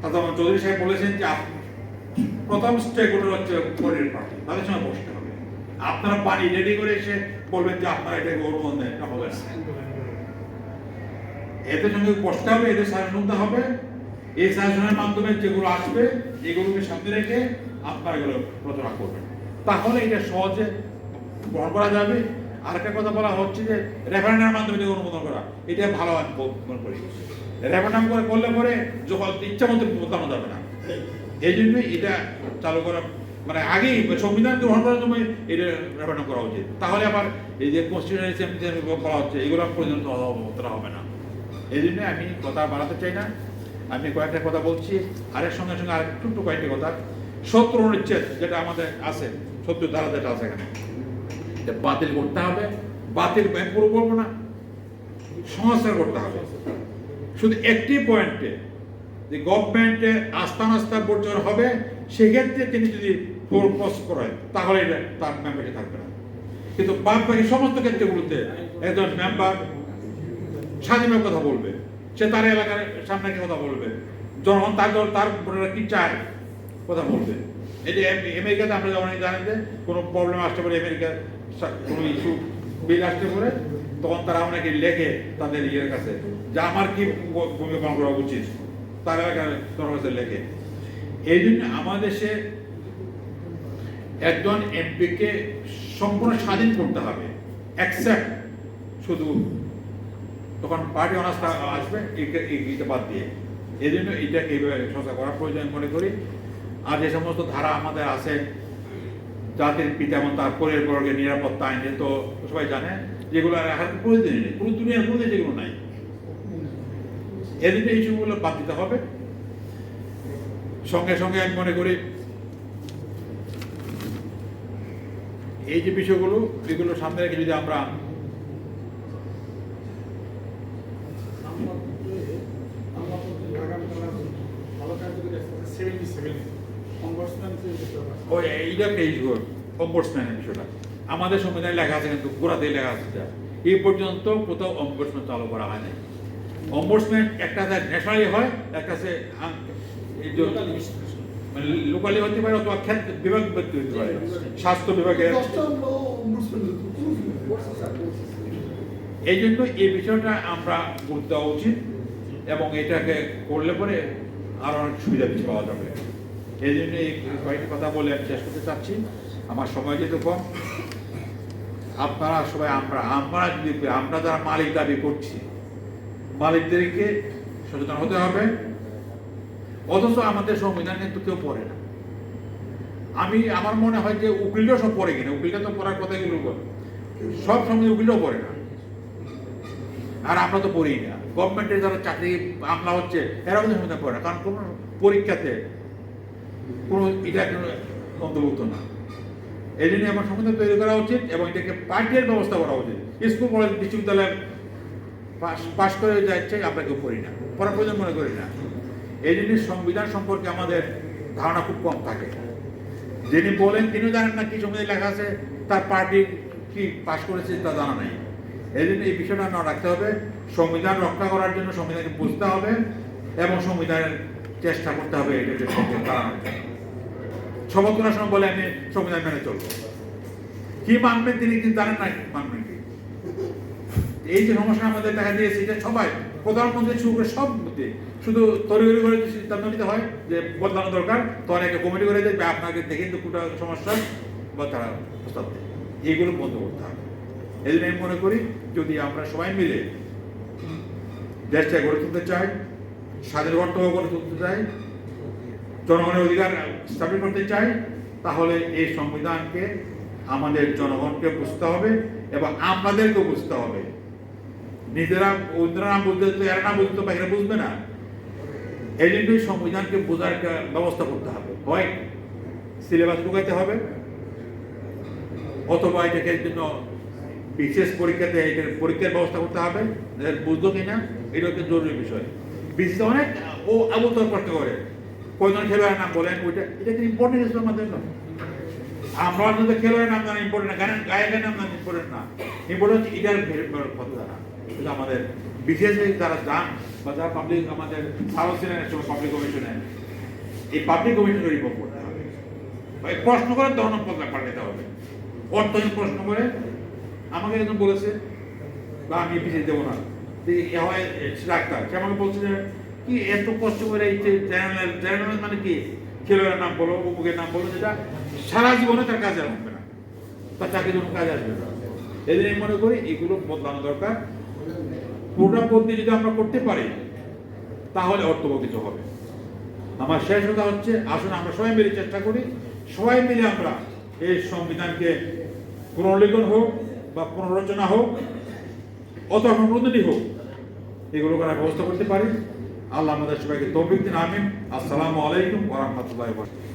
তাতামান চৌধুরী সাহেব বলেছেন যে প্রথম স্টেক হোল্ডার হচ্ছে কোঅর্ডিনেট পার্টি, তাদের সঙ্গে বসতে হবে। আপনারা পানি রেডি করে এসে বলবেন যে আপনারা এটাকে অনুমোদন দেন, এটা হবে না। এদের সঙ্গে বসতে হবে, এদের সাজেশন শুনতে হবে। এই সাজেশনের মাধ্যমে যেগুলো আসবে এগুলোকে সামনে রেখে আপনারা এগুলো প্রচারণা করবেন, তাহলে এটা সহজে গ্রহণ করা যাবে। আর একটা কথা বলা হচ্ছে যে রেফারেন্ডামের মাধ্যমে যে অনুমোদন করা, এটা ভালো আমি মনে করি। রেফারেন্ডাম করলে পরে যখন ইচ্ছা মতো বদলানো যাবে না, এই জন্য এটা চালু করা মানে আগেই সংবিধান গ্রহণ করার সময় এটা রেফারেন্ডাম করা উচিত। তাহলে আবার এই যে কনস্টিটিউশন বলা হচ্ছে এগুলো পর্যন্ত হবে না। এই জন্য আমি কথা বাড়াতে চাই না, আমি কয়েকটা কথা বলছি। আরেক সঙ্গে সঙ্গে আরেক ছোট্ট কয়েকটা কথা। 70 অনুচ্ছেদ যেটা আমাদের আছে, 70 ধারা যেটা আছে এখানে, এটা বাতিল করতে হবে। বাতিল পুরো করবো না, সংস্কার করতে হবে। শুধু একটি পয়েন্টে যে গভর্নমেন্টের আস্থা বর্জন হবে, সেক্ষেত্রে তিনি যদি প্রপোজ করেন তাহলে এটা তার মেম্বারে থাকবে না। কিন্তু বাকি সমস্ত ক্ষেত্রগুলোতে একজন মেম্বার স্বাধীনভাবে কথা বলবে, সে তার এলাকার সামনে কথা বলবে, জনগণ তার কি চায় কথা বলবে। এই যে আমেরিকাতে আমরা যেমন জানেন যে কোনো প্রবলেম আসতে পারে, আমেরিকার কোনো ইস্যু বিল আসতে পারে, তখন তারা অনেকে লেখে তাদের ইয়ের কাছে যে আমার কি ভূমিকা পালন করা উচিত, তার এলাকার জনগণের লেখে। এই জন্য আমাদের দেশে একজন এমপিকে সম্পূর্ণ স্বাধীন করতে হবে, অ্যাকসেপ্ট শুধু তখন পার্টি অনাস্থা আসবে এইটা বাদ দিয়ে। এই জন্য এইটাকে এইভাবে সংস্কার করার প্রয়োজন মনে করি। আর যে সমস্ত ধারা আমাদের আছে, জাতির পিতা এবং তার পরিবারের নিরাপত্তা আইন, তো সবাই জানে, যেগুলো রাখার প্রয়োজন নেই, কোনো দুনিয়ার মধ্যে যেগুলো নাই, এদিকে এই ইস্যুগুলো বাদ দিতে হবে। সঙ্গে সঙ্গে আমি মনে করি এই যে বিষয়গুলো, এগুলো সামনে রেখে যদি আমরা বিষয়টা আমাদের সংবিধানে লেখা আছে, কিন্তু গোড়াতে লেখা আছে এই পর্যন্ত কোথাও অম্বুডসম্যান চালু করা হয় নাই। অম্বুডসম্যান একটা ন্যাশনালি হয়, একটা মানে লোকালি হতে পারে, অথবা বিভাগ হতে পারে, স্বাস্থ্য বিভাগে। এই জন্য এই বিষয়টা আমরা গুরুত্ব দেওয়া উচিত, এবং এটাকে করলে পরে আরো অনেক সুবিধা বেশি পাওয়া যাবে। এই জন্য এই কয়েকটি কথা বলে আমি শেষ করতে চাচ্ছি, আমার সময় যেহেতু কম। আপনারা সবাই আমরা যারা মালিক দাবি করছি, মালিকদেরকে সচেতন হতে হবে। অথচ আমাদের সংবিধান কিন্তু কেউ পড়ে না। আমার মনে হয় যে উকিলও সব পড়ে কিনা, উকিলটা তো পড়ার কথা, এগুলো সব সময় উকিলও পড়ে না, আর আমরা তো পড়ি না। গভর্নমেন্টের যারা চাকরি আমলা হচ্ছে এরা কিন্তু সংবিধান পড়ে না, কারণ কোনো পরীক্ষাতে কোনো এটা অন্তর্ভুক্ত না। এই জন্য আমার সংবিধান তৈরি করা উচিত, এবং এটাকে পাঠ্যের ব্যবস্থা করা উচিত। স্কুল কলেজ বিশ্ববিদ্যালয়ে পাশ করে যাচ্ছে, আমরা কেউ পড়ি না, পড়ার প্রয়োজন মনে করি না। এই জন্য সংবিধান সম্পর্কে আমাদের ধারণা খুব কম থাকে। যিনি বলেন তিনিও জানেন না কি সংবিধান লেখা আছে, তার পার্টি কি পাশ করেছে তা জানা নেই। এই জন্য এই বিষয়টা না রাখতে হবে। সংবিধান রক্ষা করার জন্য সংবিধানকে বুঝতে হবে, এবং সংবিধানের চেষ্টা করতে হবে এটাকে তাড়ানোর জন্য। শপথ করার সময় বলে আমি সংবিধান মেনে চলবো, কি মানবেন তিনি কিন্তু জানেন না মানবেন কি। এই যে সমস্যা আমাদের দেখা দিয়েছে, এটা সবাই প্রধানমন্ত্রী শুরু করে সব মধ্যে শুধু তৈরি করে সিদ্ধান্ত নিতে হয় যে বদলানো দরকার, তখন একটা কমিটি করে দেয়, আপনাকে দেখে কিন্তু কোটা সমস্যা বা তারা প্রস্তাব দেয়, এইগুলো বন্ধ করতে হবে। এই জন্য আমি মনে করি যদি আমরা সবাই মিলে দেশটাকে গড়ে তুলতে চাই, স্বাধীন গণতন্ত্র গড়ে তুলতে চাই, জনগণের অধিকার স্থাপিত করতে চাই, তাহলে এই সংবিধানকে আমাদের জনগণকে বুঝতে হবে, এবং আমাদেরকেও বুঝতে হবে। নিজেরা অন্যরা না বুঝতে, এরা না বুঝতে পারে, বুঝবে না। এই জন্যই সংবিধানকে বোঝার একটা ব্যবস্থা করতে হবে, হয় সিলেবাস ঢুকাইতে হবে, অথবা এটাকে জন্য বিশেষ পরীক্ষাতে এটার পরীক্ষার ব্যবস্থা করতে হবে, বুঝলো কিনা এটা হচ্ছে জরুরি বিষয়। বিশেষ অনেক আবুতর করতে করে, কয়জন খেলোয়াড়ের নাম বলেন, ওইটা এটা কি ইম্পর্টেন্ট ইস্যু আমাদের জন্য। আমরা যদি খেলোয়াড়ের নাম জানা ইম্পর্টেন্ট না, গায়কের নাম জানা ইম্পর্টেন্ট না, ইম্পর্টেন্ট হচ্ছে এটার কথা জানা। এটা আমাদের বিশেষ যারা যান বা যারা পাবলিক আমাদের ভারত ছিলেন সময় পাবলিক কমিশনে, এই পাবলিক কমিশনকে রিপোর্ট করতে হবে, প্রশ্ন করে ধরনের পদটা পাল্টাতে হবে। অর্থহীন প্রশ্ন করে আমাকে একজন বলেছে বা আমি পিছিয়ে দেবো না, ডাক্তার সে আমাকে বলছে যে কি এত কষ্ট করে এই যে জেনারেল মানে কি খেলোয়াড়ের নাম বলো, উপভোগের নাম বলো, যেটা সারা জীবনে তার কাজে আসবে না, তার চাকরির জন্য কাজে আসবে না। এই জন্য মনে করি এগুলো বদলানো দরকার। প্রোগ্রাম বদলি যদি আমরা করতে পারি তাহলে অর্থবহিত হবে। আমার শেষ কথা হচ্ছে, আসুন আমরা সবাই মিলে চেষ্টা করি, সবাই মিলে আমরা এই সংবিধানকে পুনর্লিখন হোক বা পুনরচনা হোক অথবা সংশোধনী হোক, এগুলো করার ব্যবস্থা করতে পারি। আল্লাহ আমাদের সবাইকে তৌফিক দিন, আমিন। আসসালামু আলাইকুম ওয়া রাহমাতুল্লাহি ওয়া বারাকাতুহু।